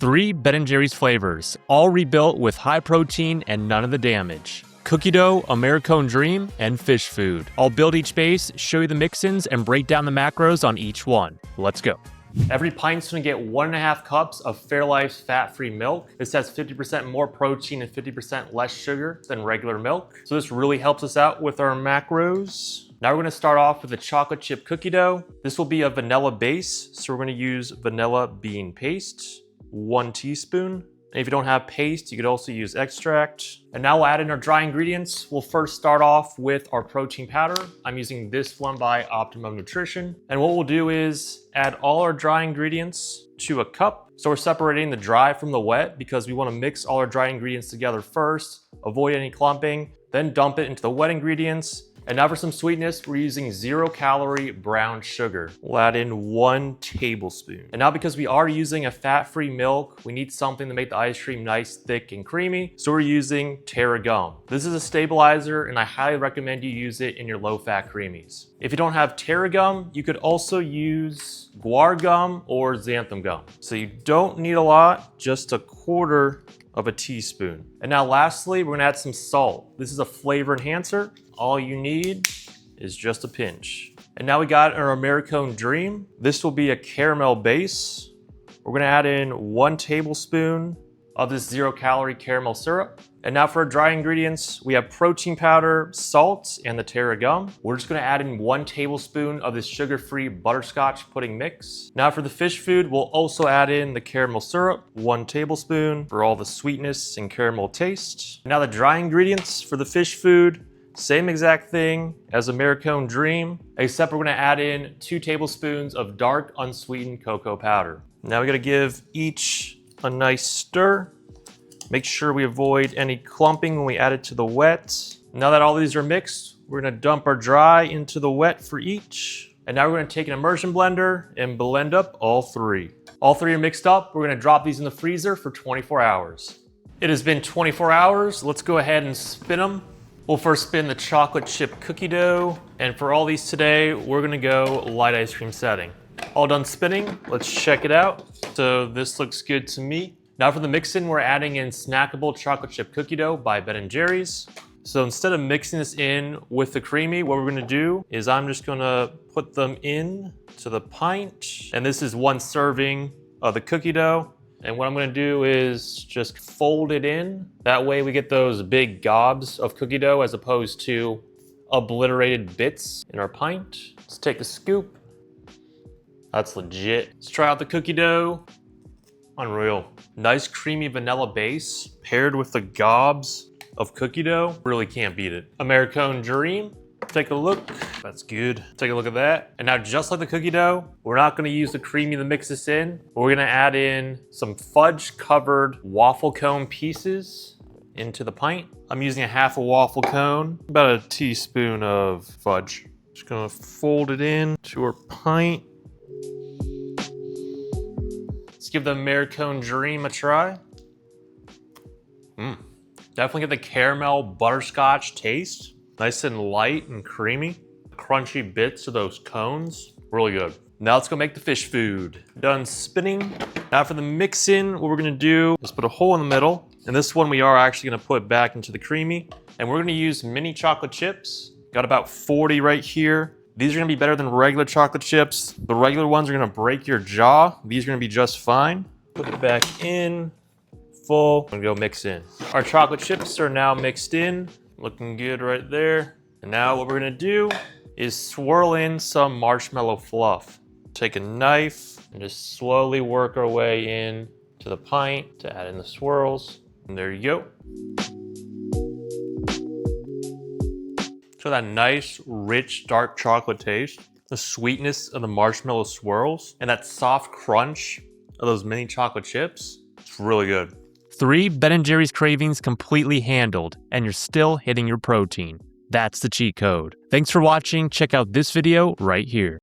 3 Ben & Jerry's flavors, all rebuilt with high protein and none of the damage. Cookie dough, Americone Dream, and Phish Food. I'll build each base, show you the mix-ins, and break down the macros on each one. Let's go. Every pint's gonna get 1.5 cups of Fairlife's fat-free milk. This has 50% more protein and 50% less sugar than regular milk. So this really helps us out with our macros. Now we're gonna start off with a chocolate chip cookie dough. This will be a vanilla base, so we're gonna use vanilla bean paste, 1 teaspoon. And if you don't have paste, you could also use extract. And now we'll add in our dry ingredients. We'll first start off with our protein powder. I'm using this one by Optimum Nutrition. And what we'll do is add all our dry ingredients to a cup. So we're separating the dry from the wet because we want to mix all our dry ingredients together first, avoid any clumping, then dump it into the wet ingredients. And now for some sweetness, we're using 0-calorie brown sugar. We'll add in 1 tablespoon. And now because we are using a fat-free milk, we need something to make the ice cream nice, thick, and creamy. So we're using Terra gum. This is a stabilizer, and I highly recommend you use it in your low-fat creamies. If you don't have Terra gum, you could also use guar gum or xanthan gum. So you don't need a lot, just 1/4 of a teaspoon. And now lastly, we're gonna add some salt. This is a flavor enhancer. All you need is just a pinch. And now we got our Americone Dream. This will be a caramel base. We're gonna add in 1 tablespoon of this 0-calorie caramel syrup. And now for our dry ingredients, we have protein powder, salt, and the Terra gum. We're just gonna add in 1 tablespoon of this sugar-free butterscotch pudding mix. Now for the Phish Food, we'll also add in the caramel syrup, 1 tablespoon for all the sweetness and caramel taste. Now the dry ingredients for the Phish Food, same exact thing as Americone Dream, except we're gonna add in 2 tablespoons of dark unsweetened cocoa powder. Now we gotta give each a nice stir. Make sure we avoid any clumping when we add it to the wet. Now that all these are mixed, we're gonna dump our dry into the wet for each. And now we're gonna take an immersion blender and blend up all 3. All 3 are mixed up. We're gonna drop these in the freezer for 24 hours. It has been 24 hours. Let's go ahead and spin them. We'll first spin the chocolate chip cookie dough. And for all these today, we're gonna go light ice cream setting. All done spinning, let's check it out. So this looks good to me. Now for the mix-in, we're adding in snackable chocolate chip cookie dough by Ben & Jerry's. So instead of mixing this in with the creamy, what we're gonna do is I'm just gonna put them in to the pint. And this is 1 serving of the cookie dough. And what I'm gonna do is just fold it in. That way we get those big gobs of cookie dough as opposed to obliterated bits in our pint. Let's take a scoop. That's legit. Let's try out the cookie dough. Unreal. Nice creamy vanilla base paired with the gobs of cookie dough. Really can't beat it. Americone Dream. Take a look. That's good. Take a look at that. And now just like the cookie dough, we're not gonna use the creamy to mix this in. We're gonna add in some fudge-covered waffle cone pieces into the pint. I'm using 1/2 a waffle cone, about a teaspoon of fudge. Just gonna fold it in to our pint. Let's give the Americone Dream a try. Definitely get the caramel butterscotch taste. Nice and light and creamy. Crunchy bits of those cones, really good. Now let's go make the Phish Food. Done spinning. Now for the mix-in, what we're gonna do is put a hole in the middle. And this one we are actually gonna put back into the creamy. And we're gonna use mini chocolate chips. Got about 40 right here. These are gonna be better than regular chocolate chips. The regular ones are gonna break your jaw. These are gonna be just fine. Put it back in, full, and go mix in. Our chocolate chips are now mixed in. Looking good right there. And now what we're gonna do is swirl in some marshmallow fluff. Take a knife and just slowly work our way in to the pint to add in the swirls. And there you go. So that nice, rich, dark chocolate taste, the sweetness of the marshmallow swirls, and that soft crunch of those mini chocolate chips, it's really good. 3 Ben & Jerry's cravings completely handled, and you're still hitting your protein. That's the cheat code. Thanks for watching. Check out this video right here.